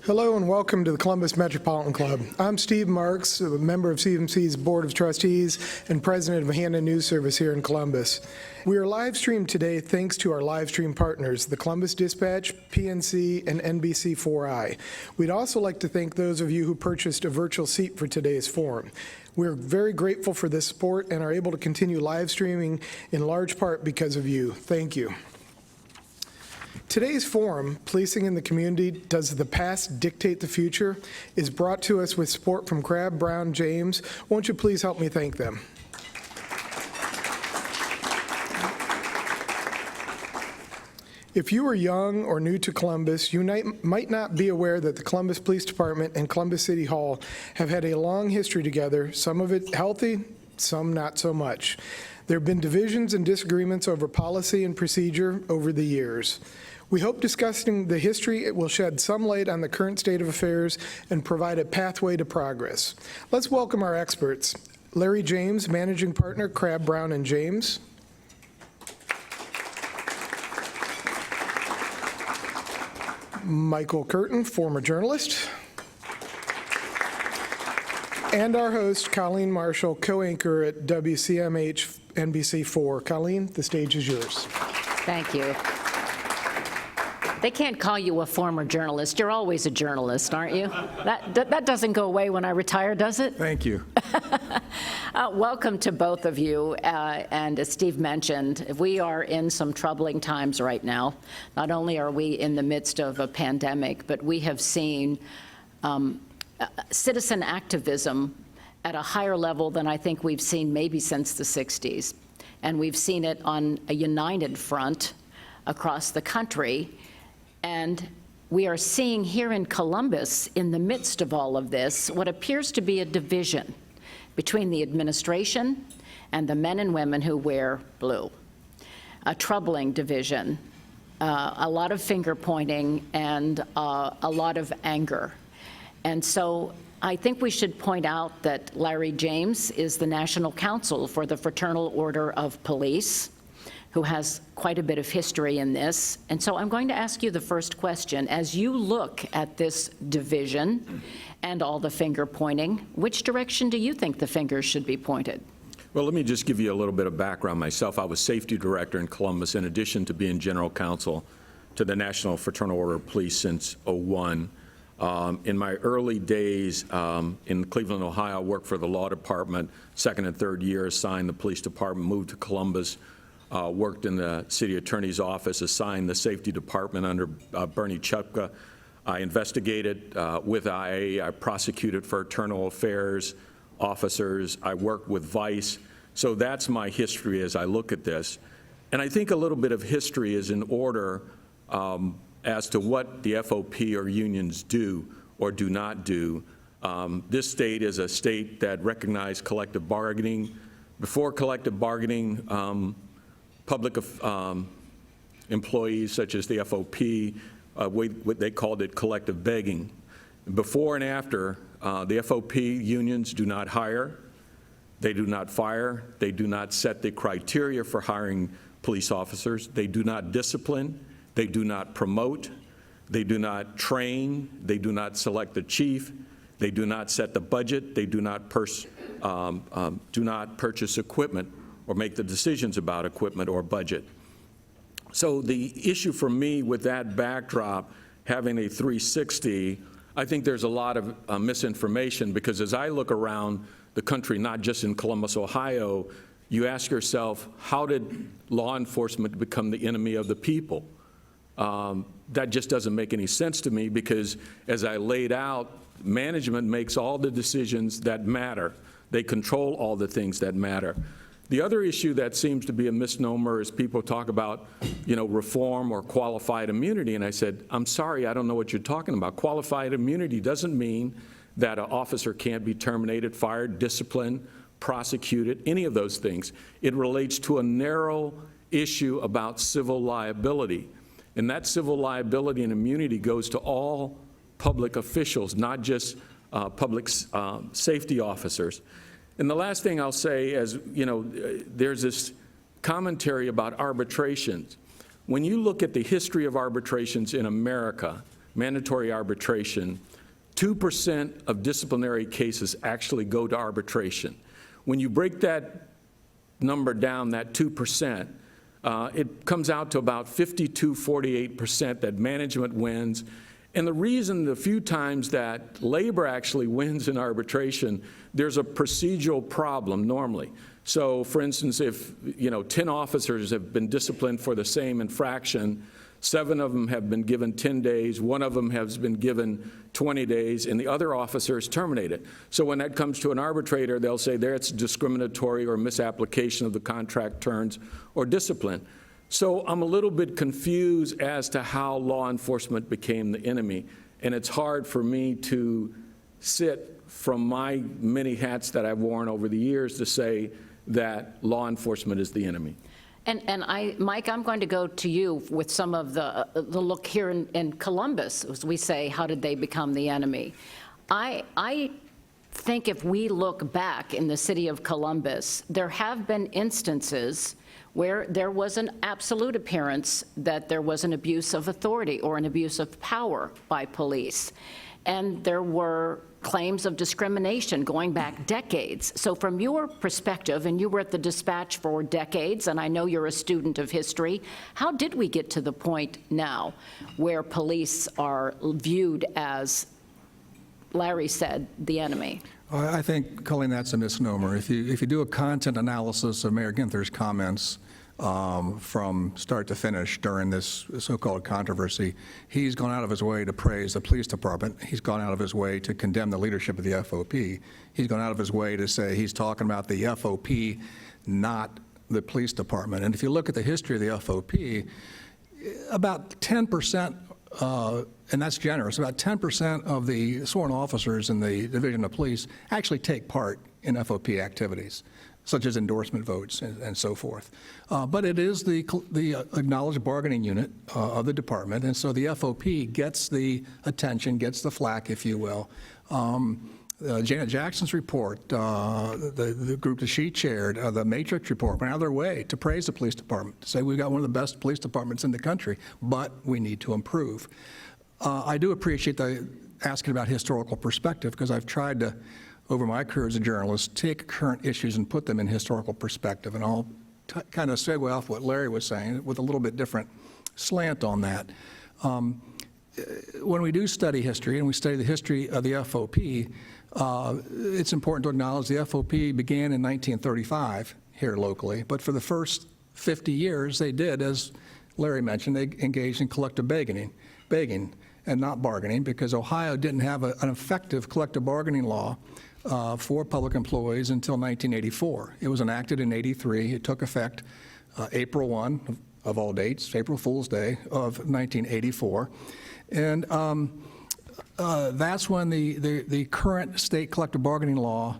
Hello and welcome to the Columbus Metropolitan Club. I'm Steve Marks, a member of CMC's Board of Trustees and president of Hannah News Service here in Columbus. We are live streamed today thanks to our live stream partners, the Columbus Dispatch, PNC, and NBC4i. We'd also like to thank those of you who purchased a virtual seat for today's forum. We're very grateful for this support and are able to continue live streaming in large part because of you. Thank you. Today's forum, Policing in the Community, Does the Past Dictate the Future?, is brought to us with support from Crabbe, Brown, James. Won't you please help me thank them? If you are young or new to Columbus, you might not be aware that the Columbus Police Department and Columbus City Hall have had a long history together, some of it healthy, some not so much. There have been divisions and disagreements over policy and procedure over the years. We hope discussing the history will shed some light on the current state of affairs and provide a pathway to progress. Let's welcome our experts. Larry James, Managing Partner, Crabbe, Brown & James. Michael Curtin, former journalist. And our host, Colleen Marshall, co-anchor at WCMH NBC4. Colleen, the stage is yours. Thank you. They can't call you a former journalist. You're always a journalist, aren't you? That doesn't go away when I retire, does it? Thank you. Welcome to both of you. And as Steve mentioned, we are in some troubling times right now. Not only are we in the midst of a pandemic, but we have seen citizen activism at a higher level than I think we've seen maybe since the 60s. And we've seen it on a united front across the country. And we are seeing here in Columbus, in the midst of all of this, what appears to be a division between the administration and the men and women who wear blue. A troubling division, a lot of finger pointing, and a lot of anger. And so I think we should point out that Larry James is the National Counsel for the Fraternal Order of Police, who has quite a bit of history in this. And so I'm going to ask you the first question. As you look at this division and all the finger pointing, which direction do you think the fingers should be pointed? Well, let me just give you a little bit of background myself. I was safety director in Columbus in addition to being general counsel to the National Fraternal Order of Police since '01. In my early days in Cleveland, Ohio, I worked for the law department, second and third year, assigned the police department, moved to Columbus, worked in the city attorney's office, assigned the safety department under Bernie Chupka. I investigated with IA, I prosecuted for internal affairs officers, I worked with Vice. So that's my history as I look at this. And I think a little bit of history is in order as to what the FOP or unions do or do not do. This state is a state that recognized collective bargaining. Before collective bargaining, public employees such as the FOP, what they called it collective begging. Before and after, the FOP unions do not hire, they do not fire, they do not set the criteria for hiring police officers, they do not discipline, they do not promote, they do not train, they do not select the chief, they do not set the budget, they do not purchase equipment or make the decisions about equipment or budget. So the issue for me with that backdrop, having a 360, I think there's a lot of misinformation, because as I look around the country, not just in Columbus, Ohio, you ask yourself, how did law enforcement become the enemy of the people? That just doesn't make any sense to me, because as I laid out, management makes all the decisions that matter. They control all the things that matter. The other issue that seems to be a misnomer is people talk about, reform or qualified immunity. And I said, I'm sorry, I don't know what you're talking about. Qualified immunity doesn't mean that an officer can't be terminated, fired, disciplined, prosecuted, any of those things. It relates to a narrow issue about civil liability. And that civil liability and immunity goes to all public officials, not just public safety officers. And the last thing I'll say is, there's this commentary about arbitrations. When you look at the history of arbitrations in America, mandatory arbitration, 2% of disciplinary cases actually go to arbitration. When you break that number down, that 2%, it comes out to about 52-48% that management wins. And the reason, the few times that labor actually wins in arbitration, there's a procedural problem normally. So for instance, if 10 officers have been disciplined for the same infraction, 7 of them have been given 10 days, 1 of them has been given 20 days, and the other officer is terminated. So when that comes to an arbitrator, they'll say there it's discriminatory or misapplication of the contract terms or discipline. So I'm a little bit confused as to how law enforcement became the enemy, and it's hard for me to sit from my many hats that I've worn over the years to say that law enforcement is the enemy. And Mike, I'm going to go to you with some of the look here in Columbus, as we say, how did they become the enemy? I think if we look back in the city of Columbus, there have been instances where there was an absolute appearance that there was an abuse of authority or an abuse of power by police. And there were claims of discrimination going back decades. So from your perspective, and you were at the Dispatch for decades, and I know you're a student of history, how did we get to the point now where police are viewed as, Larry said, the enemy? I think, Colleen, that's a misnomer. If you do a content analysis of Mayor Ginther's comments from start to finish during this so-called controversy, he's gone out of his way to praise the police department. He's gone out of his way to condemn the leadership of the FOP. He's gone out of his way to say he's talking about the FOP, not the police department. And if you look at the history of the FOP, about 10%, and that's generous, about 10% of the sworn officers in the Division of Police actually take part in FOP activities, such as endorsement votes and so forth. But it is the acknowledged bargaining unit of the department, and so the FOP gets the attention, gets the flack, if you will. Janet Jackson's report, the group that she chaired, the Matrix report, went out of their way to praise the police department, to say we've got one of the best police departments in the country, but we need to improve. I do appreciate the asking about historical perspective, because I've tried to, over my career as a journalist, take current issues and put them in historical perspective. And I'll kind of segue off what Larry was saying with a little bit different slant on that. When we do study history, and we study the history of the FOP, it's important to acknowledge the FOP began in 1935 here locally, but for the first 50 years they did, as Larry mentioned, they engaged in collective begging and not bargaining, because Ohio didn't have an effective collective bargaining law for public employees until 1984. It was enacted in '83. It took effect April 1 of all dates, April Fool's Day of 1984. And that's when the current state collective bargaining law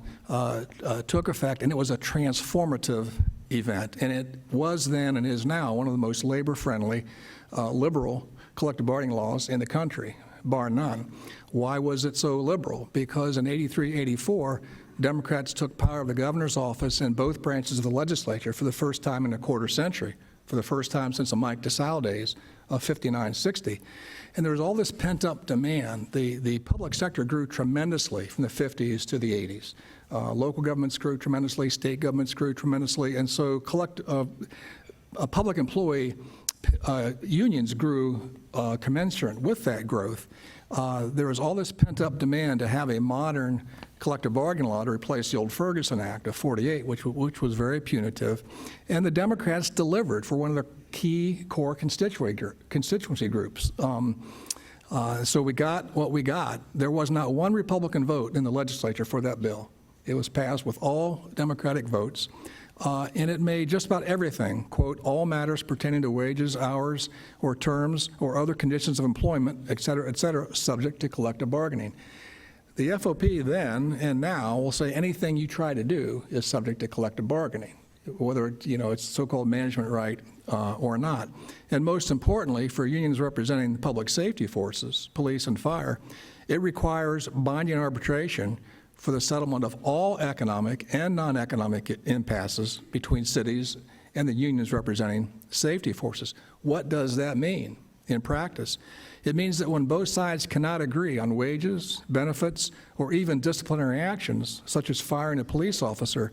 took effect, and it was a transformative event. And it was then and is now one of the most labor-friendly, liberal collective bargaining laws in the country, bar none. Why was it so liberal? Because in '83, '84, Democrats took power of the governor's office in both branches of the legislature for the first time in a quarter century, for the first time since the Mike DeSalle days of '59-'60. And there was all this pent-up demand. The public sector grew tremendously from the '50s to the '80s. Local governments grew tremendously, state governments grew tremendously, and so public employee unions grew commensurate with that growth. There was all this pent-up demand to have a modern collective bargaining law to replace the old Ferguson Act of '48, which was very punitive. And the Democrats delivered for one of their key core constituency groups. So we got what we got. There was not one Republican vote in the legislature for that bill. It was passed with all Democratic votes. And it made just about everything, quote, all matters pertaining to wages, hours, or terms, or other conditions of employment, et cetera, subject to collective bargaining. The FOP then and now will say anything you try to do is subject to collective bargaining, whether it's so-called management right or not. And most importantly, for unions representing the public safety forces, police and fire, it requires binding arbitration for the settlement of all economic and non-economic impasses between cities and the unions representing safety forces. What does that mean? in practice. It means that when both sides cannot agree on wages, benefits, or even disciplinary actions, such as firing a police officer,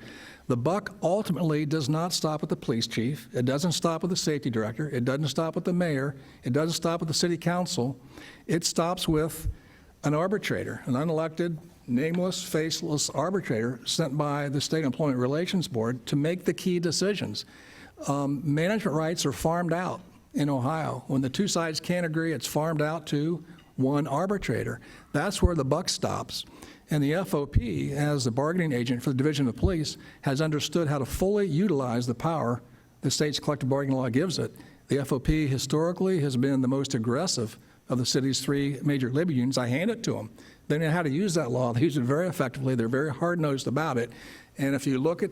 the buck ultimately does not stop with the police chief. It doesn't stop with the safety director. It doesn't stop with the mayor. It doesn't stop with the city council. It stops with an arbitrator, an unelected, nameless, faceless arbitrator sent by the State Employment Relations Board to make the key decisions. Management rights are farmed out in Ohio. When the two sides can't agree, it's farmed out to one arbitrator. That's where the buck stops. And the FOP, as the bargaining agent for the Division of Police, has understood how to fully utilize the power the state's collective bargaining law gives it. The FOP historically has been the most aggressive of the city's three major labor unions. I hand it to them. They know how to use that law. They use it very effectively. They're very hard-nosed about it. And if you look at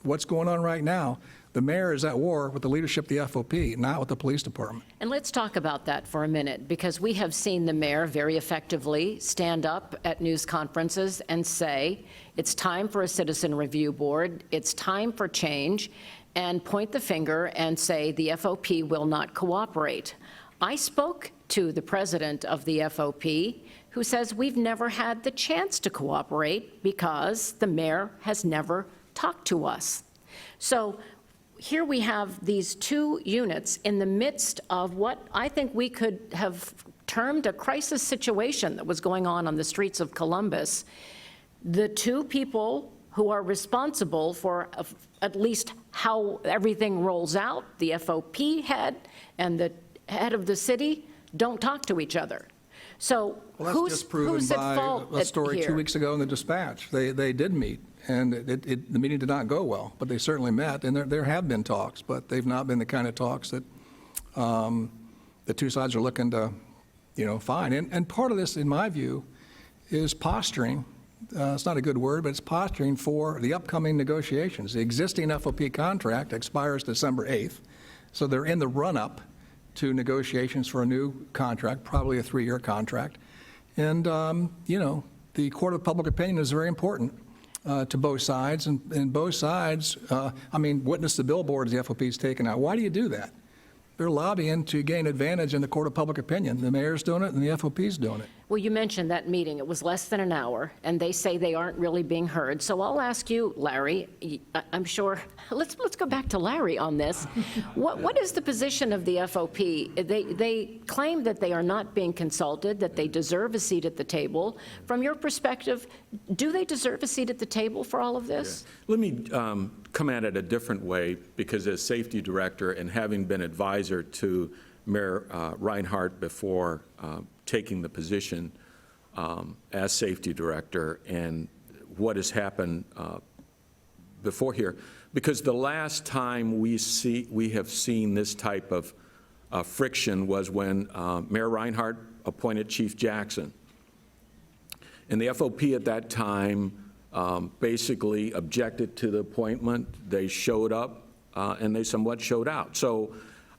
what's going on right now, the mayor is at war with the leadership of the FOP, not with the police department. And let's talk about that for a minute, because we have seen the mayor very effectively stand up at news conferences and say, it's time for a citizen review board, it's time for change, and point the finger and say the FOP will not cooperate. I spoke to the president of the FOP, who says we've never had the chance to cooperate because the mayor has never talked to us. So here we have these two units in the midst of what I think we could have termed a crisis situation that was going on the streets of Columbus. The two people who are responsible for at least how everything rolls out, the FOP head and the head of the city, don't talk to each other. So Well, that's just proven who's at by fault a story here? 2 weeks ago in the Dispatch. They did meet, and the meeting did not go well, but they certainly met, and there have been talks, but they've not been the kind of talks that the two sides are looking to, find. And part of this, in my view, is posturing. It's not a good word, but it's posturing for the upcoming negotiations. The existing FOP contract expires December 8th, so they're in the run-up to negotiations for a new contract, probably a 3-year contract. And, the court of public opinion is very important to both sides. And both sides, witness the billboards the FOP's taken out. Why do you do that? They're lobbying to gain advantage in the court of public opinion. The mayor's doing it and the FOP's doing it. Well, you mentioned that meeting. It was less than an hour, and they say they aren't really being heard. So I'll ask you, Larry, I'm sure, let's go back to Larry on this. What is the position of the FOP? They claim that they are not being consulted, that they deserve a seat at the table. From your perspective, do they deserve a seat at the table for all of this? Let me come at it a different way, because as safety director and having been advisor to Mayor Reinhardt before taking the position as safety director, and what has happened before here, because the last time we have seen this type of friction was when Mayor Reinhardt appointed Chief Jackson. And the FOP at that time basically objected to the appointment. They showed up and they somewhat showed out. So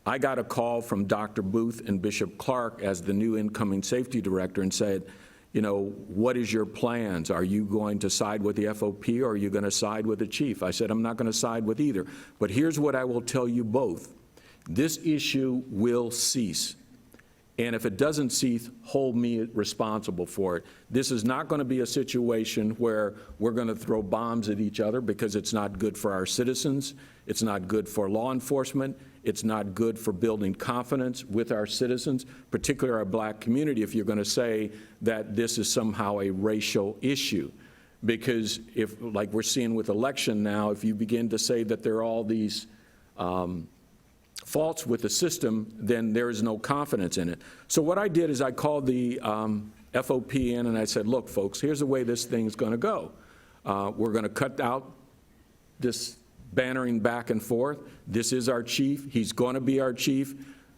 I got a call from Dr. Booth and Bishop Clark as the new incoming safety director and said, what is your plans? Are you going to side with the FOP or are you going to side with the chief? I said, I'm not going to side with either. But here's what I will tell you both. This issue will cease. And if it doesn't cease, hold me responsible for it. This is not going to be a situation where we're going to throw bombs at each other, because it's not good for our citizens. It's not good for law enforcement. It's not good for building confidence with our citizens, particularly our black community, if you're going to say that this is somehow a racial issue. Because if, like we're seeing with election now, if you begin to say that there are all these faults with the system, then there is no confidence in it. So what I did is I called the FOP in and I said, look, folks, here's the way this thing's going to go. We're going to cut out this bannering back and forth. This is our chief. He's going to be our chief.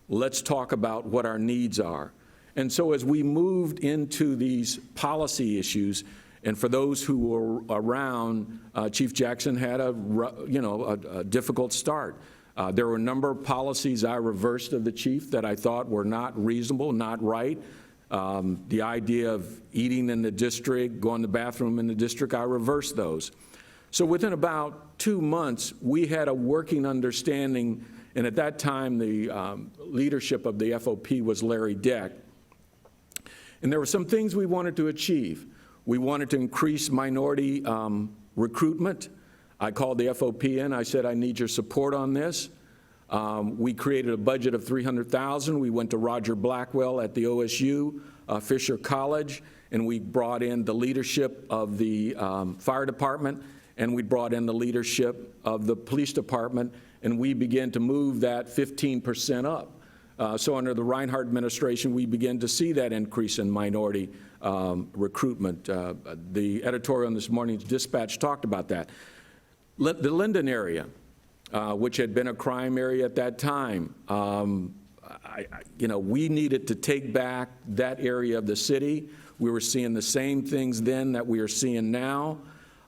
Let's talk about what our needs are. And so as we moved into these policy issues, and for those who were around, Chief Jackson had a difficult start. There were a number of policies I reversed of the chief that I thought were not reasonable, not right. The idea of eating in the district, going to the bathroom in the district, I reversed those. So within about 2 months, we had a working understanding And at that time, the leadership of the FOP was Larry Deck. And there were some things we wanted to achieve. We wanted to increase minority recruitment. I called the FOP in. I said, I need your support on this. We created a budget of $300,000. We went to Roger Blackwell at the OSU, Fisher College, and we brought in the leadership of the fire department, and we brought in the leadership of the police department, and we began to move that 15% up. So under the Reinhardt administration, we began to see that increase in minority recruitment. The editorial in this morning's Dispatch talked about that. The Linden area, which had been a crime area at that time, we needed to take back that area of the city. We were seeing the same things then that we are seeing now.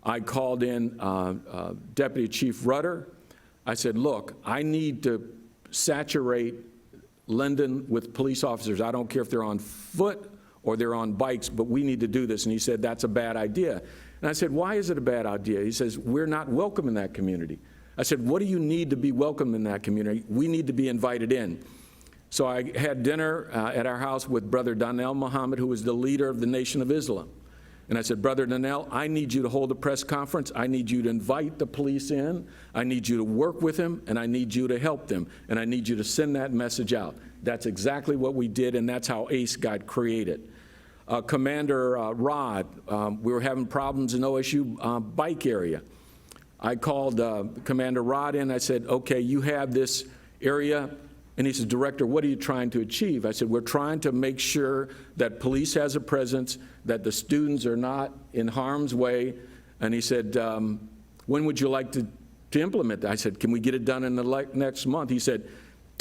I called in Deputy Chief Rutter. I said, look, I need to saturate Linden with police officers. I don't care if they're on foot or they're on bikes, but we need to do this. And he said, that's a bad idea. And I said, why is it a bad idea? He says, we're not welcome in that community. I said, what do you need to be welcome in that community? We need to be invited in. So I had dinner at our house with Brother Donnell Muhammad, who was the leader of the Nation of Islam. And I said, Brother Donnell, I need you to hold a press conference. I need you to invite the police in. I need you to work with them, and I need you to help them. And I need you to send that message out. That's exactly what we did, and that's how ACE got created. Commander Rod, we were having problems in OSU bike area. I called Commander Rod in. I said, okay, you have this area. And he said, Director, what are you trying to achieve? I said, we're trying to make sure that police has a presence, that the students are not in harm's way. And he said, when would you like to implement that? I said, can we get it done in the next month? He said,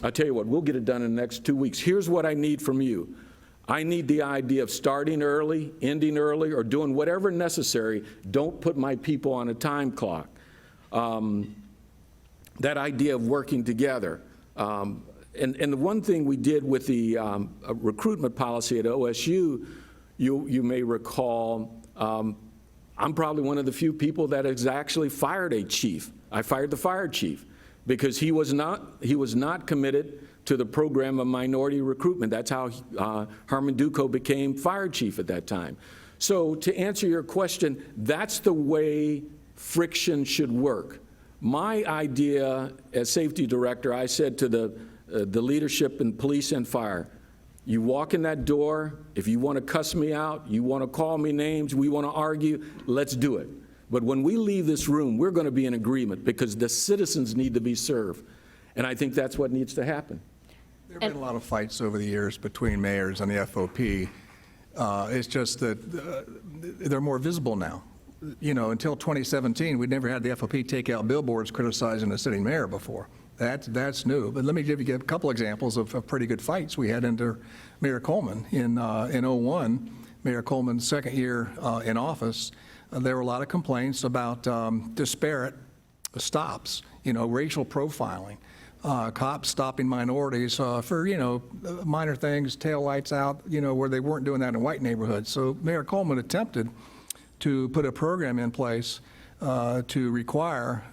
I'll tell you what, we'll get it done in the next 2 weeks. Here's what I need from you. I need the idea of starting early, ending early, or doing whatever necessary. Don't put my people on a time clock. That idea of working together. And the one thing we did with the recruitment policy at OSU, you may recall, I'm probably one of the few people that has actually fired a chief. I fired the fire chief because he was not committed to the program of minority recruitment. That's how Harmon Duco became fire chief at that time. So to answer your question, that's the way friction should work. My idea as safety director, I said to the leadership in police and fire, you walk in that door, if you want to cuss me out, you want to call me names, we want to argue, let's do it. But when we leave this room, we're going to be in agreement because the citizens need to be served. And I think that's what needs to happen. There have been a lot of fights over the years between mayors and the FOP. It's just that they're more visible now. Until 2017, we'd never had the FOP take out billboards criticizing the sitting mayor before. That's new. But let me give you a couple examples of pretty good fights we had under Mayor Coleman in 01. Mayor Coleman's second year in office, there were a lot of complaints about disparate stops, racial profiling, cops stopping minorities for, minor things, taillights out, where they weren't doing that in white neighborhoods. So Mayor Coleman attempted to put a program in place to require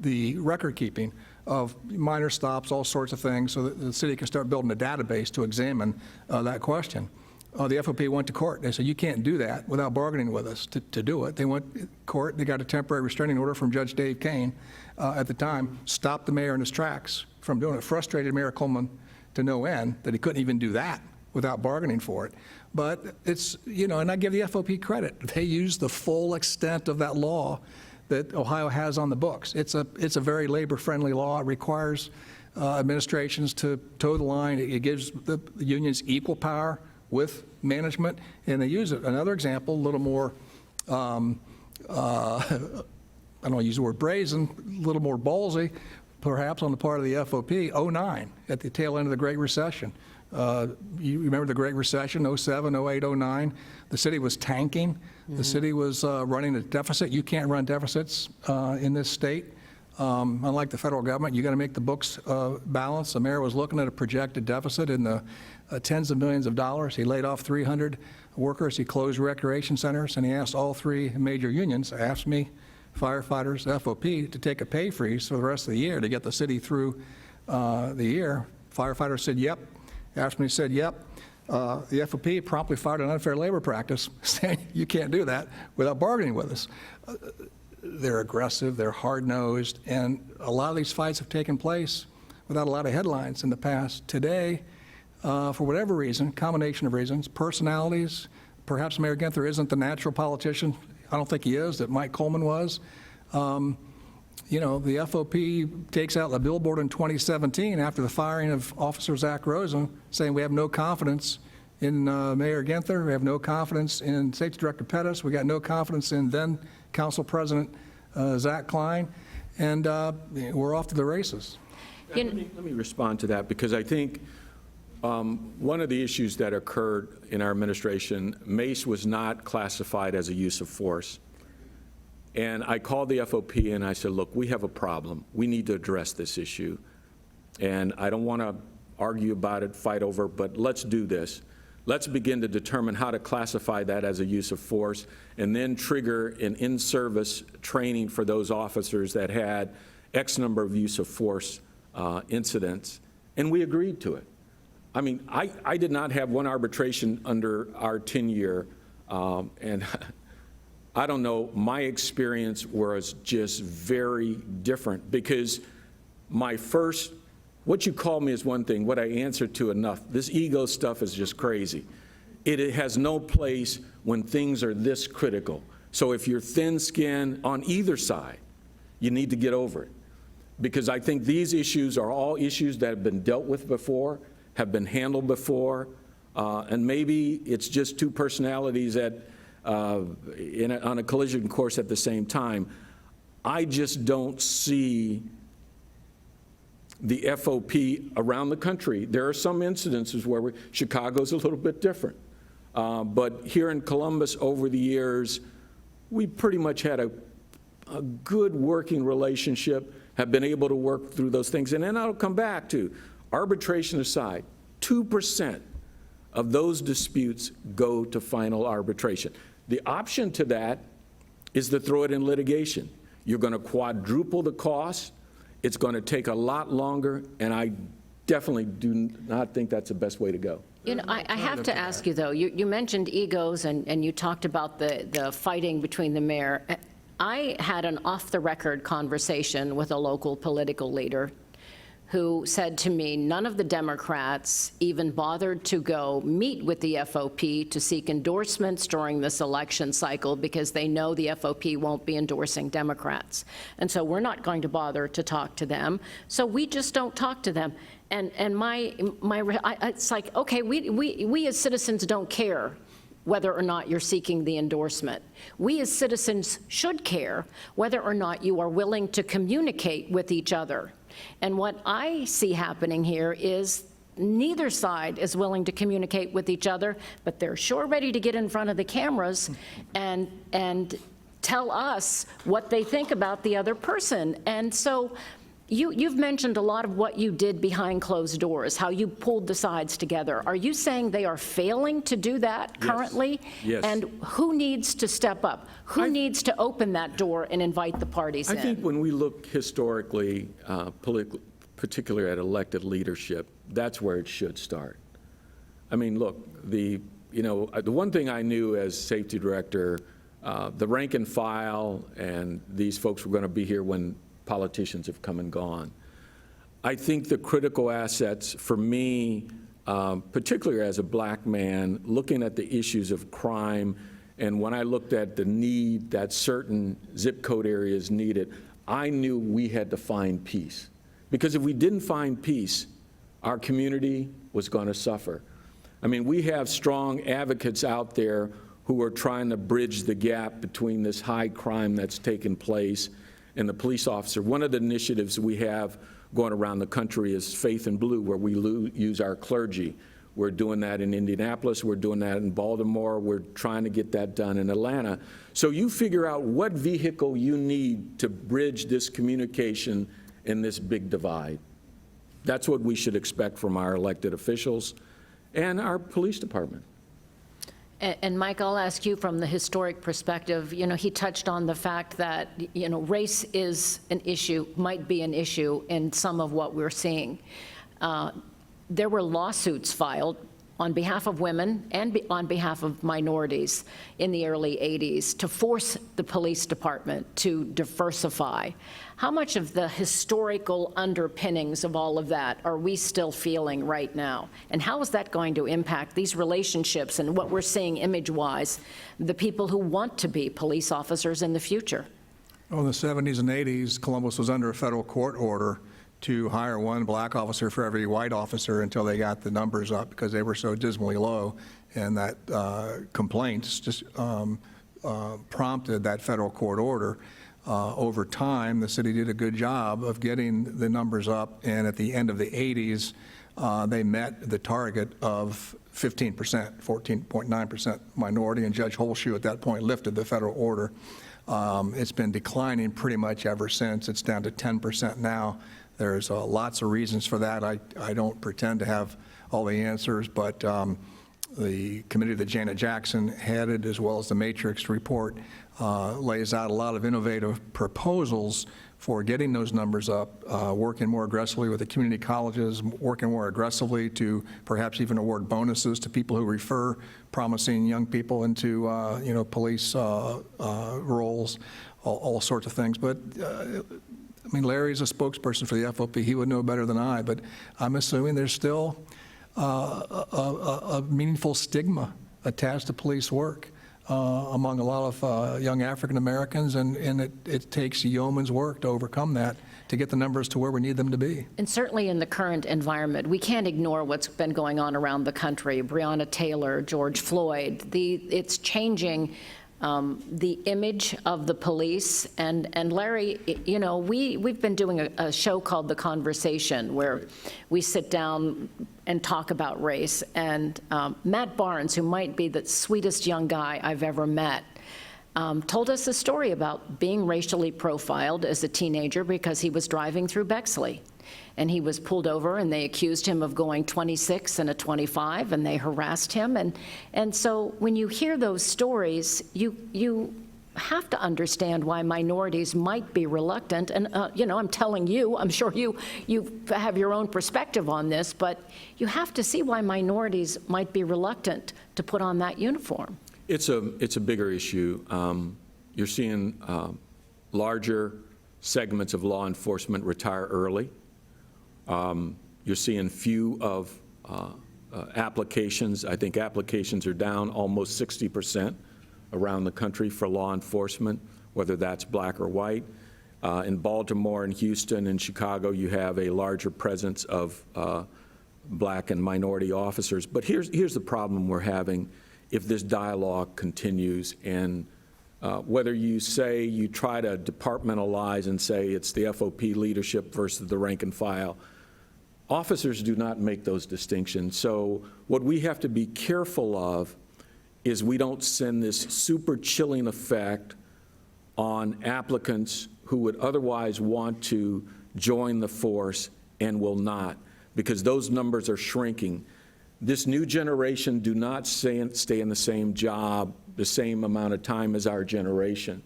the record keeping of minor stops, all sorts of things, so that the city can start building a database to examine that question. The FOP went to court. They said, you can't do that without bargaining with us to do it. They went to court. They got a temporary restraining order from Judge Dave Kane at the time, stopped the mayor in his tracks from doing it, frustrated Mayor Coleman to no end that he couldn't even do that without bargaining for it. But it's, and I give the FOP credit. They used the full extent of that law that Ohio has on the books. It's a very labor-friendly law. It requires administrations to toe the line. It gives the unions equal power with management, and they use it. Another example, a little more, I don't want to use the word brazen, a little more ballsy, perhaps on the part of the FOP, 09, at the tail end of the Great Recession. You remember the Great Recession, 07, 08, 09? The city was tanking. Mm-hmm. The city was running a deficit. You can't run deficits in this state. Unlike the federal government, you got to make the books balance. The mayor was looking at a projected deficit in the tens of millions of dollars. He laid off 300 workers. He closed recreation centers, and he asked all three major unions, AFSCME, firefighters, FOP, to take a pay freeze for the rest of the year to get the city through the year. Firefighter said, yep. Ashman said, yep. The FOP promptly filed an unfair labor practice saying you can't do that without bargaining with us. They're aggressive, they're hard-nosed, and a lot of these fights have taken place without a lot of headlines in the past. Today, for whatever reason, combination of reasons, personalities, perhaps Mayor Ginther isn't the natural politician, I don't think he is, that Mike Coleman was. You know, the FOP takes out the billboard in 2017 after the firing of Officer Zach Rosen, saying we have no confidence in Mayor Ginther, we have no confidence in Safety Director Pettis, we got no confidence in then Council President Zach Klein, and we're off to the races. Let me respond to that, because I think one of the issues that occurred in our administration, mace was not classified as a use of force. And I called the FOP and I said, look, we have a problem. We need to address this issue. And I don't want to argue about it, fight over, but let's do this. Let's begin to determine how to classify that as a use of force and then trigger an in-service training for those officers that had X number of use of force incidents. And we agreed to it. I mean, I did not have one arbitration under our 10-year, and I don't know, my experience was just very different, because my first, what you call me is one thing, what I answer to enough. This ego stuff is just crazy. It has no place when things are this critical. So if you're thin-skinned on either side, you need to get over it. Because I think these issues are all issues that have been dealt with before, have been handled before, and maybe it's just two personalities that on a collision course at the same time. I just don't see the FOP around the country. There are some incidences where Chicago's a little bit different. But here in Columbus over the years, we pretty much had a good working relationship, have been able to work through those things. And then I'll come back to arbitration aside, 2% of those disputes go to final arbitration. The option to that is to throw it in litigation. You're going to quadruple the cost. It's going to take a lot longer, and I definitely do not think that's the best way to go. You know, I have to ask you, though, you mentioned egos, and you talked about the fighting between the mayor. I had an off-the-record conversation with a local political leader who said to me, none of the Democrats even bothered to go meet with the FOP to seek endorsements during this election cycle because they know the FOP won't be endorsing Democrats. And so we're not going to bother to talk to them. So we just don't talk to them. And it's like, okay, we as citizens don't care whether or not you're seeking the endorsement. We as citizens should care whether or not you are willing to communicate with each other. And what I see happening here is neither side is willing to communicate with each other, but they're sure ready to get in front of the cameras and tell us what they think about the other person. And so you've mentioned a lot of what you did behind closed doors, how you pulled the sides together. Are you saying they are failing to do that currently? Yes. And who needs to step up? Who needs to open that door and invite the parties in? I think when we look historically, particularly at elected leadership, that's where it should start. I mean, look, the one thing I knew as safety director, the rank and file, and these folks were going to be here when politicians have come and gone. I think the critical assets for me, particularly as a black man, looking at the issues of crime, and when I looked at the need that certain zip code areas needed, I knew we had to find peace. Because if we didn't find peace, our community was going to suffer. I mean, we have strong advocates out there who are trying to bridge the gap between this high crime that's taken place and the police officer. One of the initiatives we have going around the country is Faith in Blue, where we use our clergy. We're doing that in Indianapolis. We're doing that in Baltimore. We're trying to get that done in Atlanta. So you figure out what vehicle you need to bridge this communication in this big divide. That's what we should expect from our elected officials and our police department. And Mike, I'll ask you from the historic perspective, he touched on the fact that, race is an issue, might be an issue in some of what we're seeing. There were lawsuits filed on behalf of women and on behalf of minorities in the early 80s to force the police department to diversify. How much of the historical underpinnings of all of that are we still feeling right now? And how is that going to impact these relationships and what we're seeing image-wise, the people who want to be police officers in the future? Well, in the 70s and 80s, Columbus was under a federal court order to hire one black officer for every white officer until they got the numbers up because they were so dismally low, and that complaints just prompted that federal court order. Over time, the city did a good job of getting the numbers up, and at the end of the 80s, they met the target of 15%, 14.9% minority, and Judge Holshoe at that point lifted the federal order. It's been declining pretty much ever since. It's down to 10% now. There's lots of reasons for that. I don't pretend to have all the answers, but the committee that Janet Jackson headed, as well as the Matrix report, lays out a lot of innovative proposals for getting those numbers up, working more aggressively with the community colleges, working more aggressively to perhaps even award bonuses to people who refer promising young people into police roles, all sorts of things. But I mean, Larry's a spokesperson for the FOP. He would know better than I, but I'm assuming there's still a meaningful stigma attached to police work among a lot of young African Americans, and it takes yeoman's work to overcome that, to get the numbers to where we need them to be. And certainly in the current environment, we can't ignore what's been going on around the country. Breonna Taylor, George Floyd, it's changing the image of the police. And Larry, we've been doing a show called The Conversation, where we sit down and talk about race. And Matt Barnes, who might be the sweetest young guy I've ever met, told us a story about being racially profiled as a teenager because he was driving through Bexley. And he was pulled over, and they accused him of going 26 and a 25, and they harassed him. And so when you hear those stories, you have to understand why minorities might be reluctant. And, I'm telling you, I'm sure you have your own perspective on this, but you have to see why minorities might be reluctant to put on that uniform. It's a bigger issue. You're seeing larger segments of law enforcement retire early. You're seeing few of applications. I think applications are down almost 60% around the country for law enforcement, whether that's black or white. In Baltimore and Houston and Chicago, you have a larger presence of black and minority officers. But here's the problem we're having if this dialogue continues, and whether you try to departmentalize and say it's the FOP leadership versus the rank and file, officers do not make those distinctions. So what we have to be careful of is we don't send this super chilling effect on applicants who would otherwise want to join the force and will not, because those numbers are shrinking. This new generation do not stay in the same job the same amount of time as our generation.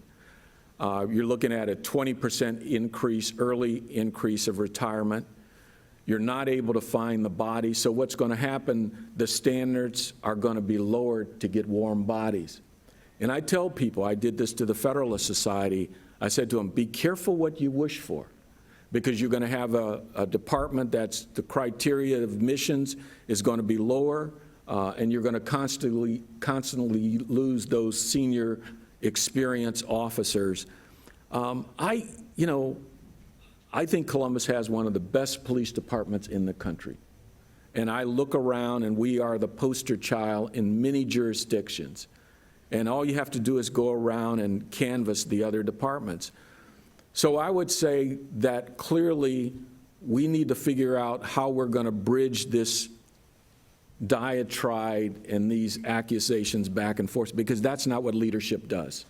You're looking at a 20% increase, early increase of retirement. You're not able to find the body, so what's going to happen, the standards are going to be lowered to get warm bodies. And I tell people, I did this to the Federalist Society, I said to them, be careful what you wish for, because you're going to have a department that's the criteria of admissions is going to be lower, and you're going to constantly lose those senior experienced officers. I think Columbus has one of the best police departments in the country. And I look around, and we are the poster child in many jurisdictions. And all you have to do is go around and canvass the other departments. So I would say that clearly we need to figure out how we're going to bridge this diatribe and these accusations back and forth, because that's not what leadership does.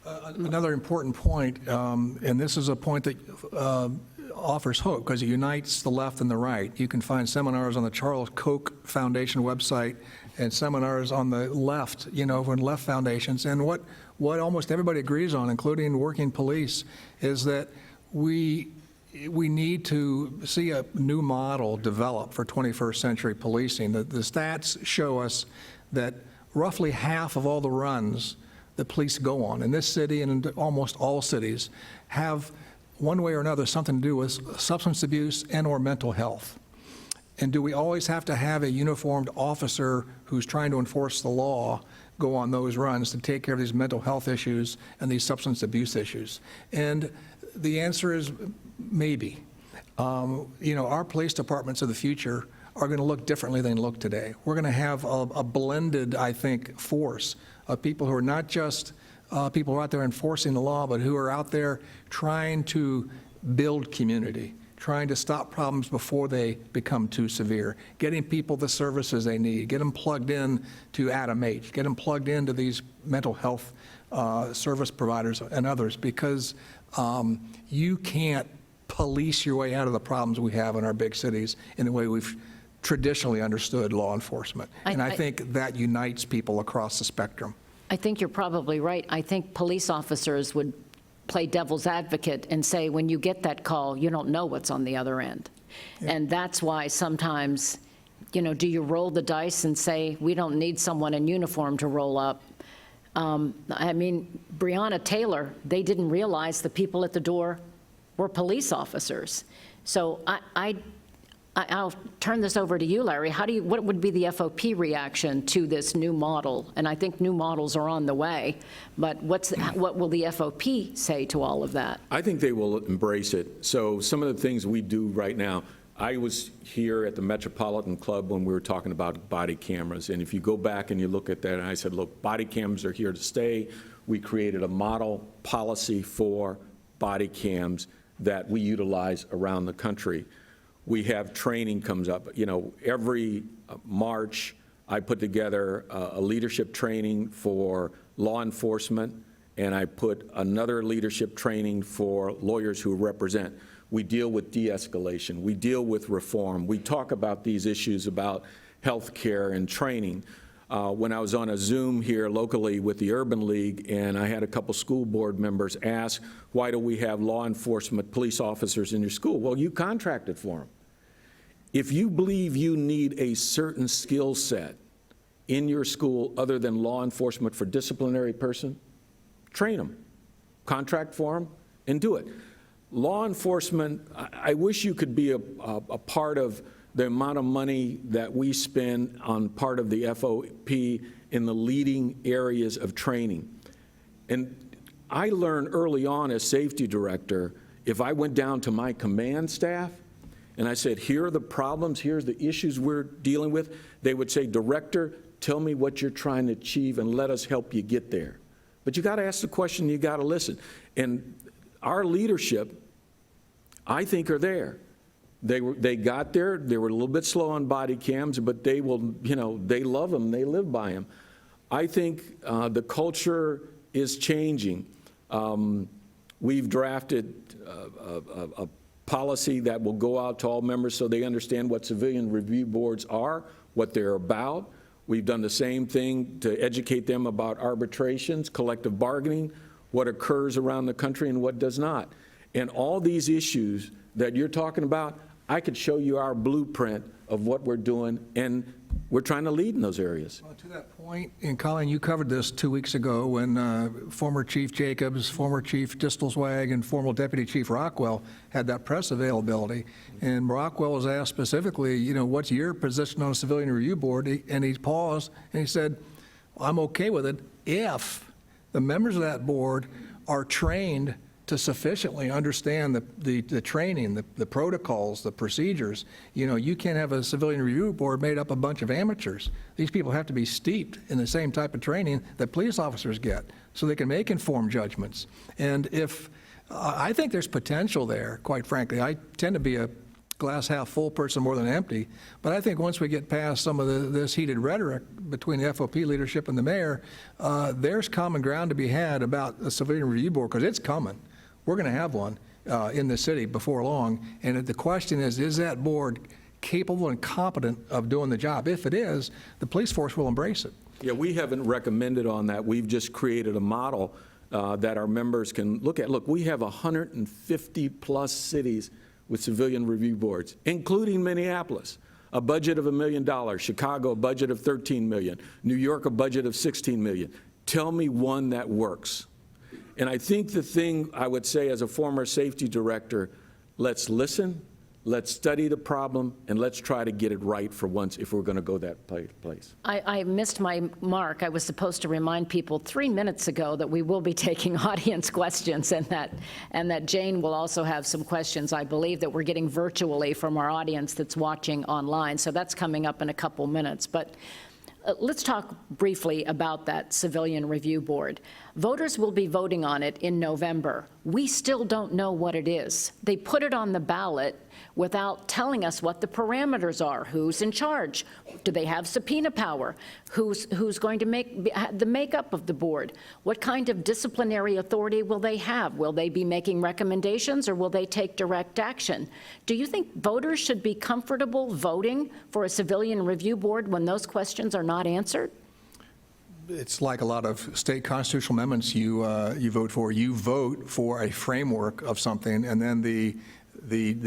Another important point, and this is a point that offers hope because it unites the left and the right. You can find seminars on the Charles Koch Foundation website and seminars on the left, from left foundations. And what almost everybody agrees on, including working police, is that we need to see a new model develop for 21st century policing. The stats show us that roughly half of all the runs that police go on in this city and in almost all cities have one way or another something to do with substance abuse and or mental health. And do we always have to have a uniformed officer who's trying to enforce the law go on those runs to take care of these mental health issues and these substance abuse issues? And the answer is maybe. Our police departments of the future are going to look differently than they look today. We're going to have a blended, I think, force of people who are not just people who are out there enforcing the law, but who are out there trying to build community, trying to stop problems before they become too severe, getting people the services they need, get them plugged in to Adam H., get them plugged into these mental health service providers and others, because you can't police your way out of the problems we have in our big cities in the way we've traditionally understood law enforcement. And I think that unites people across the spectrum. I think you're probably right. I think police officers would play devil's advocate and say, when you get that call, you don't know what's on the other end. Yeah. And that's why sometimes, do you roll the dice and say, we don't need someone in uniform to roll up? Breonna Taylor, they didn't realize the people at the door were police officers. So I'll turn this over to you, Larry. What would be the FOP reaction to this new model? And I think new models are on the way, but what will the FOP say to all of that? I think they will embrace it. So some of the things we do right now, I was here at the Metropolitan Club when we were talking about body cameras, and if you go back and you look at that, and I said, look, body cameras are here to stay. We created a model policy for body cams that we utilize around the country. We have training comes up. Every March, I put together a leadership training for law enforcement, and I put another leadership training for lawyers who represent. We deal with de-escalation. We deal with reform. We talk about these issues about health care and training. When I was on a Zoom here locally with the Urban League, and I had a couple school board members ask, why do we have law enforcement police officers in your school? Well, you contracted for them. If you believe you need a certain skill set in your school other than law enforcement for disciplinary person, train them, contract for them, and do it. Law enforcement, I wish you could be a part of the amount of money that we spend on part of the FOP in the leading areas of training. And I learned early on as safety director, if I went down to my command staff and I said, here are the problems, here's the issues we're dealing with, they would say, Director, tell me what you're trying to achieve and let us help you get there. But you got to ask the question, you got to listen. And our leadership, I think, are there. They got there. They were a little bit slow on body cams, but they will, they love them. They live by them. I think the culture is changing. We've drafted a policy that will go out to all members so they understand what civilian review boards are, what they're about. We've done the same thing to educate them about arbitrations, collective bargaining, what occurs around the country and what does not. And all these issues that you're talking about, I could show you our blueprint of what we're doing, and we're trying to lead in those areas. Well, to that point, and Colleen, you covered this 2 weeks ago when former Chief Jacobs, former Chief Distelzwag, and former Deputy Chief Rockwell had that press availability. And Rockwell was asked specifically, what's your position on a civilian review board? And he paused and he said, well, I'm okay with it if the members of that board are trained to sufficiently understand the training, the protocols, the procedures. You can't have a civilian review board made up of a bunch of amateurs. These people have to be steeped in the same type of training that police officers get so they can make informed judgments. And I think there's potential there, quite frankly. I tend to be a glass half full person more than empty, but I think once we get past some of this heated rhetoric between the FOP leadership and the mayor, there's common ground to be had about a civilian review board, because it's coming. We're going to have one. in the city before long. And the question is that board capable and competent of doing the job? If it is, the police force will embrace it. Yeah, we haven't recommended on that. We've just created a model that our members can look at. Look, we have 150-plus cities with civilian review boards, including Minneapolis. A budget of $1 million, Chicago a budget of $13 million, New York a budget of $16 million. Tell me one that works. And I think the thing I would say as a former safety director, let's listen, let's study the problem, and let's try to get it right for once if we're going to go that place. I missed my mark. I was supposed to remind people 3 minutes ago that we will be taking audience questions, and that Jane will also have some questions, I believe, that we're getting virtually from our audience that's watching online. So that's coming up in a couple minutes. But let's talk briefly about that Civilian Review Board. Voters will be voting on it in November. We still don't know what it is. They put it on the ballot without telling us what the parameters are. Who's in charge? Do they have subpoena power? Who's going to make the makeup of the board? What kind of disciplinary authority will they have? Will they be making recommendations, or will they take direct action? Do you think voters should be comfortable voting for a Civilian Review Board when those questions are not answered? It's like a lot of state constitutional amendments you vote for. You vote for a framework of something, and then the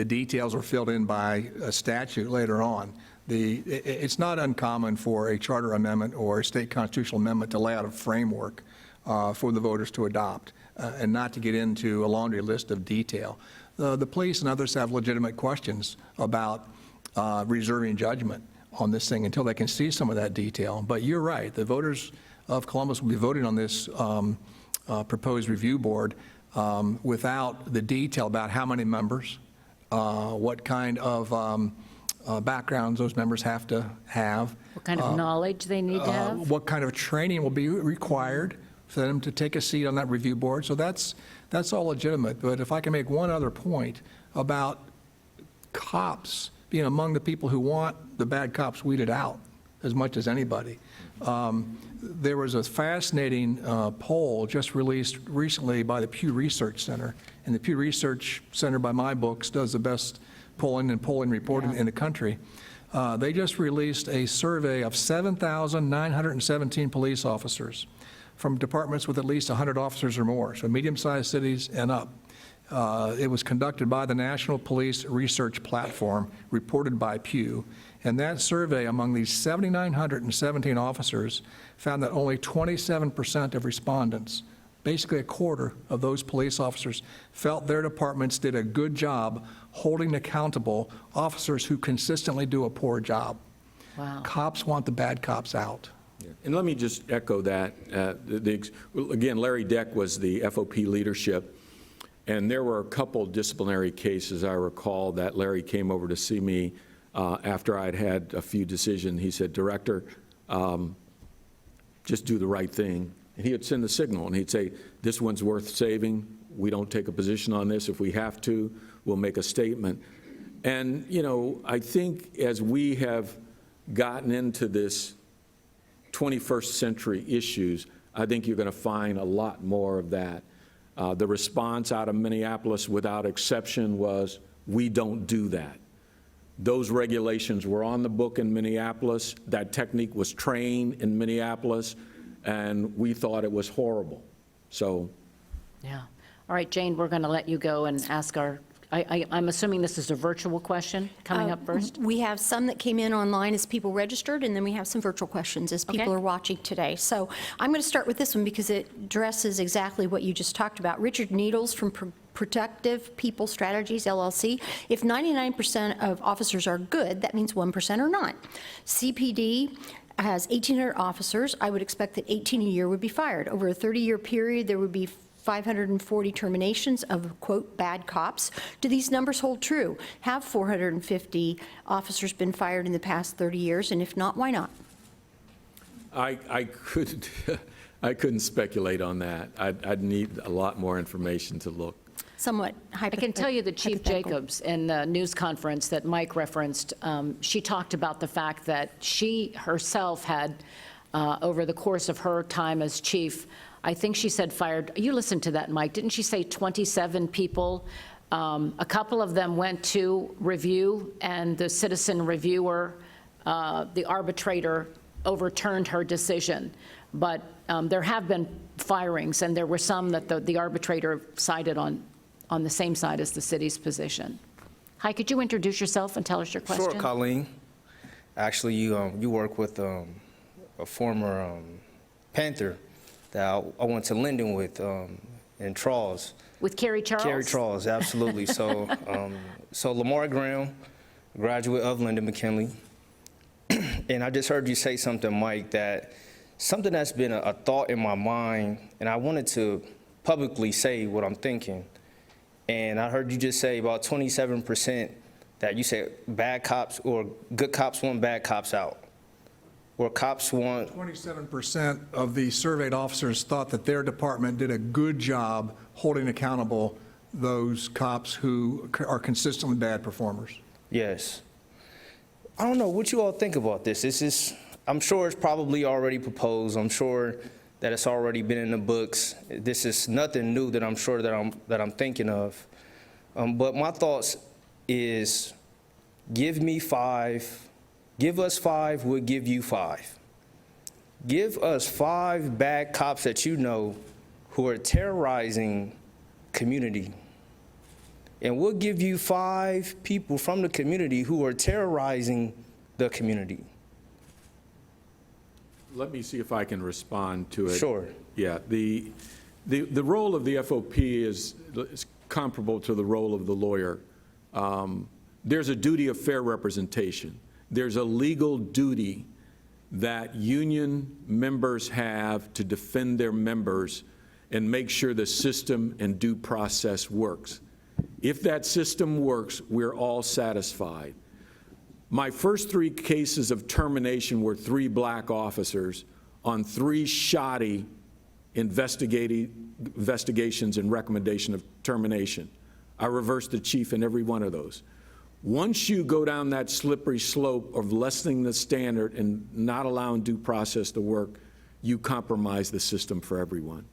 details are filled in by a statute later on. It's not uncommon for a charter amendment or a state constitutional amendment to lay out a framework for the voters to adopt and not to get into a laundry list of detail. The police and others have legitimate questions about reserving judgment on this thing until they can see some of that detail. But you're right, the voters of Columbus will be voting on this proposed review board without the detail about how many members, what kind of backgrounds those members have to have. What kind of knowledge they need to have? What kind of training will be required for them to take a seat on that review board. So that's all legitimate. But if I can make one other point about cops being among the people who want the bad cops weeded out as much as anybody. There was a fascinating poll just released recently by the Pew Research Center, and the Pew Research Center, by my books, does the best polling report in the country. They just released a survey of 7,917 police officers from departments with at least 100 officers or more, so medium-sized cities and up. It was conducted by the National Police Research Platform, reported by Pew, and that survey among these 7,917 officers found that only 27% of respondents, basically a quarter of those police officers, felt their departments did a good job holding accountable officers who consistently do a poor job. Wow. Cops want the bad cops out. And let me just echo that. Again, Larry Deck was the FOP leadership, and there were a couple disciplinary cases, I recall, that Larry came over to see me after I'd had a few decisions. He said, "Director, just do the right thing." And he would send the signal, and he'd say, "This one's worth saving. We don't take a position on this. If we have to, we'll make a statement." And, you know, I think as we have gotten into this 21st century issues, I think you're going to find a lot more of that. The response out of Minneapolis, without exception, was, "We don't do that." Those regulations were on the book in Minneapolis. That technique was trained in Minneapolis, and we thought it was horrible. So. Yeah. All right, Jane, we're going to let you go and ask our, I'm assuming this is a virtual question coming up first? We have some that came in online as people registered, and then we have some virtual questions as people Okay. are watching today. So I'm going to start with this one because it addresses exactly what you just talked about. Richard Needles from Protective People Strategies, LLC. If 99% of officers are good, that means 1% are not. CPD has 1,800 officers. I would expect that 18 a year would be fired. Over a 30-year period, there would be 540 terminations of, quote, bad cops. Do these numbers hold true? Have 450 officers been fired in the past 30 years? And if not, why not? I couldn't speculate on that. I'd need a lot more information to look. Somewhat I can tell you that Chief hypothetical. Jacobs, in the news conference that Mike referenced, she talked about the fact that she herself had, over the course of her time as chief, I think she said fired, you listened to that, Mike, didn't she say 27 people A couple of them went to review, and the citizen reviewer, the arbitrator, overturned her decision. But there have been firings, and there were some that the arbitrator sided on the same side as the city's position. Hi, could you introduce yourself and tell us your question? Sure, Colleen. Actually, you work with a former Panther that I went to Linden with in Charles. With Carrie Charles? Carrie Charles, absolutely. So, so Lamar Graham, graduate of Linden McKinley. And I just heard you say something, Mike, that something that's been a thought in my mind, and I wanted to publicly say what I'm thinking. And I heard you just say about 27% that you said bad cops or good cops want bad cops out. Or cops want... 27% of the surveyed officers thought that their department did a good job holding accountable those cops who are consistently bad performers. Yes. I don't know what you all think about this. This is, I'm sure it's probably already proposed. I'm sure that it's already been in the books. This is nothing new that I'm sure that I'm thinking of. But my thoughts is give us 5, we'll give you 5. Give us 5 bad cops that you know who are terrorizing community. And we'll give you 5 people from the community who are terrorizing the community. Let me see if I can respond to it. Sure. Yeah, the role of the FOP is comparable to the role of the lawyer. There's a duty of fair representation. There's a legal duty that union members have to defend their members and make sure the system and due process works. If that system works, we're all satisfied. My first 3 cases of termination were 3 black officers on 3 shoddy investigations and recommendation of termination. I reversed the chief in every one of those. Once you go down that slippery slope of lessening the standard and not allowing due process to work, you compromise the system for everyone.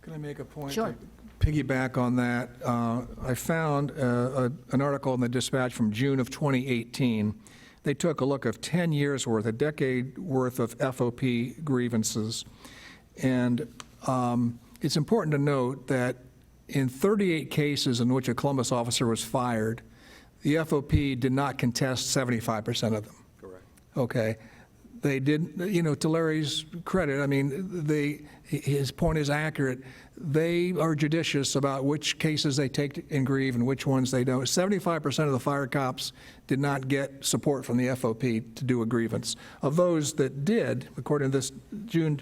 Can I make a point? Sure. To piggyback on that, I found an article in the Dispatch from June of 2018. They took a look of 10 years worth, a decade worth of FOP grievances. And it's important to note that in 38 cases in which a Columbus officer was fired, the FOP did not contest 75% of them. Correct. Okay. They did, to Larry's credit, I mean, his point is accurate. They are judicious about which cases they take in grieve and which ones they don't. 75% of the fire cops did not get support from the FOP to do a grievance. Of those that did, according to this June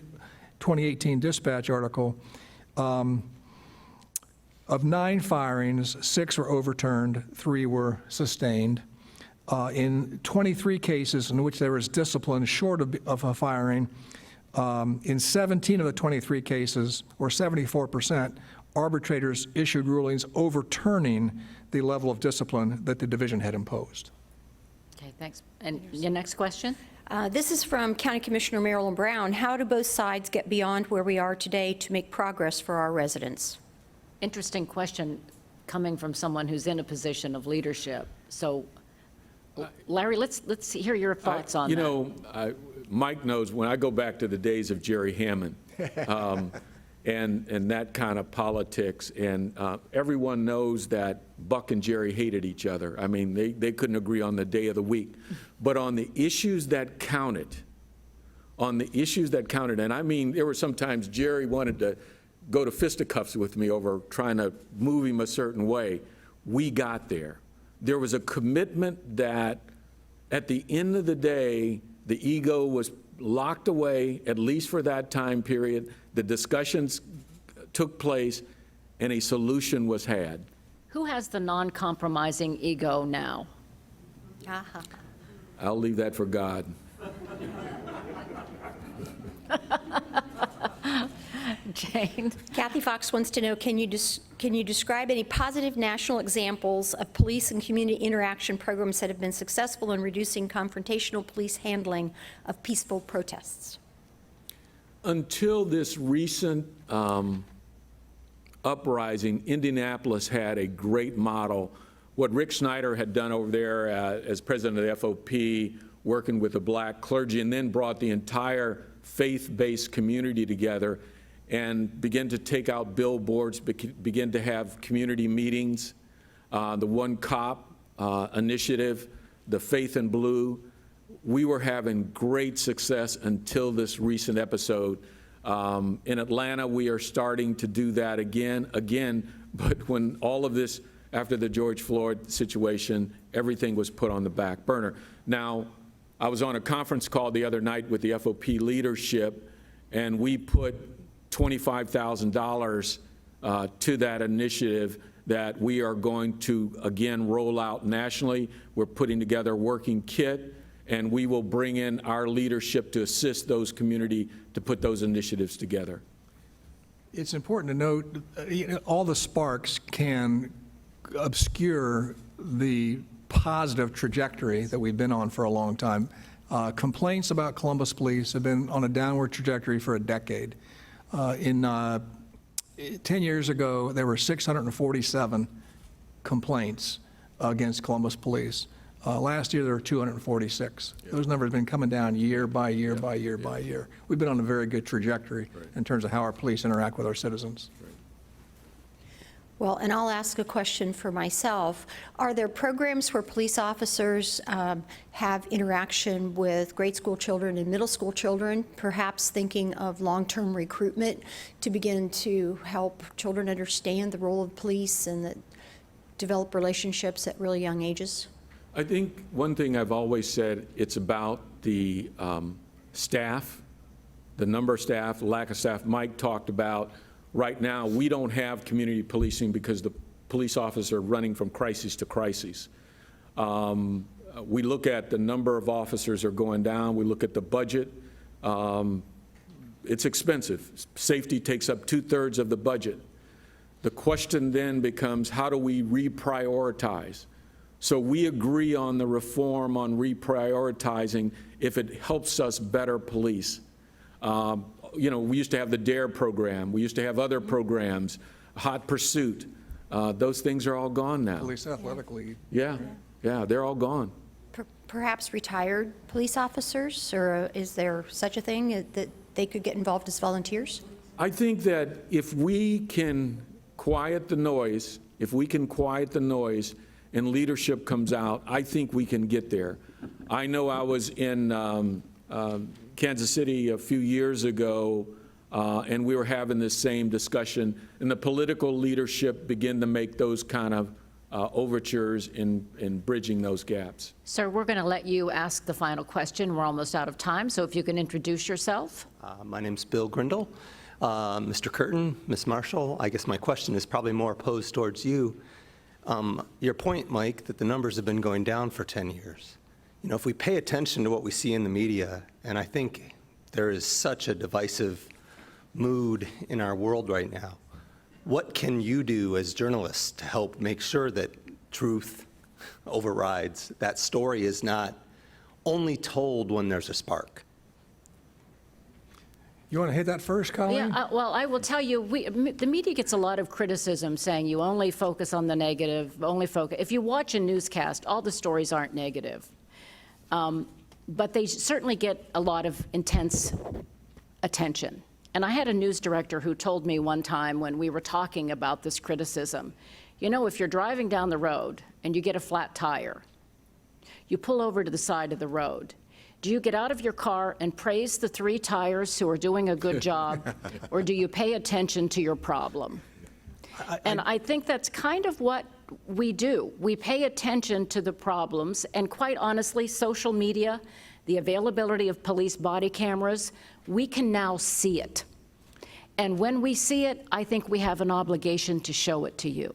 2018 Dispatch article, of 9 firings, 6 were overturned, 3 were sustained. In 23 cases in which there was discipline short of a firing, in 17 of the 23 cases, or 74%, arbitrators issued rulings overturning the level of discipline that the division had imposed. Okay, thanks. And your next question? This is from County Commissioner Marilyn Brown. How do both sides get beyond where we are today to make progress for our residents? Interesting question coming from someone who's in a position of leadership. So, Larry, let's hear your thoughts on that. Mike knows when I go back to the days of Jerry Hammond and that kind of politics, and everyone knows that Buck and Jerry hated each other. I mean, they couldn't agree on the day of the week. But on the issues that counted, and I mean, there were sometimes Jerry wanted to go to fisticuffs with me over trying to move him a certain way. We got there. There was a commitment that at the end of the day, the ego was locked away, at least for that time period. The discussions took place, and a solution was had. Who has the non-compromising ego now? I'll leave that for God. Jane? Kathy Fox wants to know, can you describe any positive national examples of police and community interaction programs that have been successful in reducing confrontational police handling of peaceful protests? Until this recent uprising, Indianapolis had a great model. What Rick Snyder had done over there as president of the FOP, working with the black clergy, and then brought the entire faith-based community together and began to take out billboards, begin to have community meetings, the One Cop initiative, the Faith in Blue. We were having great success until this recent episode. In Atlanta, we are starting to do that again, but when all of this, after the George Floyd situation, everything was put on the back burner. Now, I was on a conference call the other night with the FOP leadership, and we put $25,000 to that initiative that we are going to, again, roll out nationally. We're putting together a working kit, and we will bring in our leadership to assist those community to put those initiatives together. It's important to note, all the sparks can obscure the positive trajectory that we've been on for a long time. Complaints about Columbus Police have been on a downward trajectory for a decade. 10 years ago, there were 647 complaints against Columbus Police. Last year, there were 246. Those numbers have been coming down year by year by year by year. We've been on a very good trajectory in terms of how our police interact with our citizens. Well, and I'll ask a question for myself. Are there programs where police officers have interaction with grade school children and middle school children, perhaps thinking of long-term recruitment to begin to help children understand the role of police and that develop relationships at really young ages? I think one thing I've always said, it's about the staff, the number of staff, lack of staff. Mike talked about, right now, we don't have community policing because the police officers are running from crisis to crisis. We look at the number of officers are going down. We look at the budget. It's expensive. Safety takes up 2/3 of the budget. The question then becomes, how do we reprioritize? So we agree on the reform on reprioritizing if it helps us better police. We used to have the DARE program. We used to have other programs, Hot Pursuit. Those things are all gone now. Police Athletic League. Yeah, they're all gone. Perhaps retired police officers, or is there such a thing that they could get involved as volunteers? I think that if we can quiet the noise, and leadership comes out, I think we can get there. I know I was in Kansas City a few years ago, and we were having this same discussion, and the political leadership began to make those kind of overtures in bridging those gaps. Sir, we're going to let you ask the final question. We're almost out of time, so if you can introduce yourself. My name's Bill Grindle. Mr. Curtin, Ms. Marshall, I guess my question is probably more posed towards you. Your point, Mike, that the numbers have been going down for 10 years. If we pay attention to what we see in the media, and I think there is such a divisive mood in our world right now, what can you do as journalists to help make sure that truth overrides? That story is not only told when there's a spark. You want to hit that first, Colleen? Yeah, well, I will tell you, the media gets a lot of criticism saying you only focus on the negative, If you watch a newscast, all the stories aren't negative. But they certainly get a lot of intense attention. And I had a news director who told me one time when we were talking about this criticism, if you're driving down the road and you get a flat tire, you pull over to the side of the road. Do you get out of your car and praise the 3 tires who are doing a good job, or do you pay attention to your problem? And I think that's kind of what we do. We pay attention to the problems, and quite honestly, social media, the availability of police body cameras, we can now see it. And when we see it, I think we have an obligation to show it to you.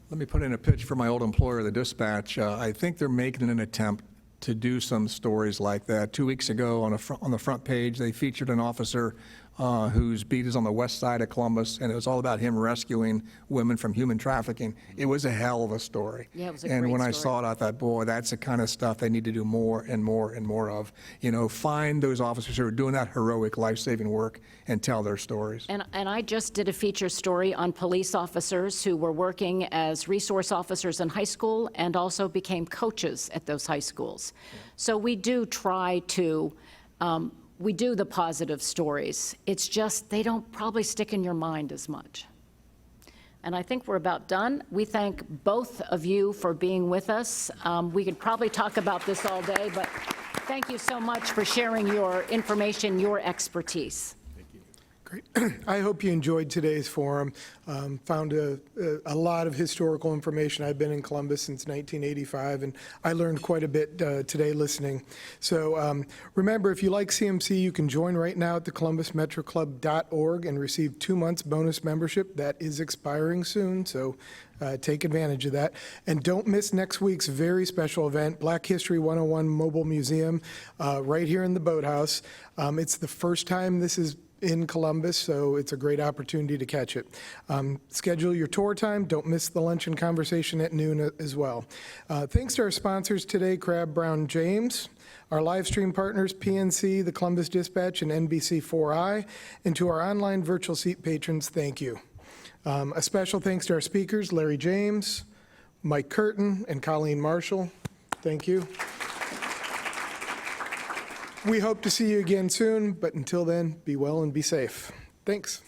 Let me put in a pitch for my old employer, the Dispatch. I think they're making an attempt to do some stories like that. 2 weeks ago on the front page, they featured an officer whose beat is on the west side of Columbus, and it was all about him rescuing women from human trafficking. It was a hell of a story. Yeah, it was a And great when I story. saw it, I thought, boy, that's the kind of stuff they need to do more and more and more of. You know, find those officers who are doing that heroic, life-saving work and tell their stories. And I just did a feature story on police officers who were working as resource officers in high school and also became coaches at those high schools. So we do try to, we do the positive stories. It's just they don't probably stick in your mind as much. And I think we're about done. We thank both of you for being with us. We could probably talk about this all day, but thank you so much for sharing your information, your expertise. Great. I hope you enjoyed today's forum. Found a lot of historical information. I've been in Columbus since 1985, and I learned quite a bit today listening. So remember, if you like CMC, you can join right now at the columbusmetroclub.org and receive 2 months bonus membership. That is expiring soon, so take advantage of that. And don't miss next week's very special event, Black History 101 Mobile Museum, right here in the Boathouse. It's the first time this is in Columbus, so it's a great opportunity to catch it. Schedule your tour time. Don't miss the luncheon conversation at noon as well. Thanks to our sponsors today, Crabbe, Brown, James, our live stream partners, PNC, the Columbus Dispatch, and NBC4i, and to our online virtual seat patrons, thank you. A special thanks to our speakers, Larry James, Mike Curtin, and Colleen Marshall. Thank you. We hope to see you again soon, but until then, be well and be safe. Thanks.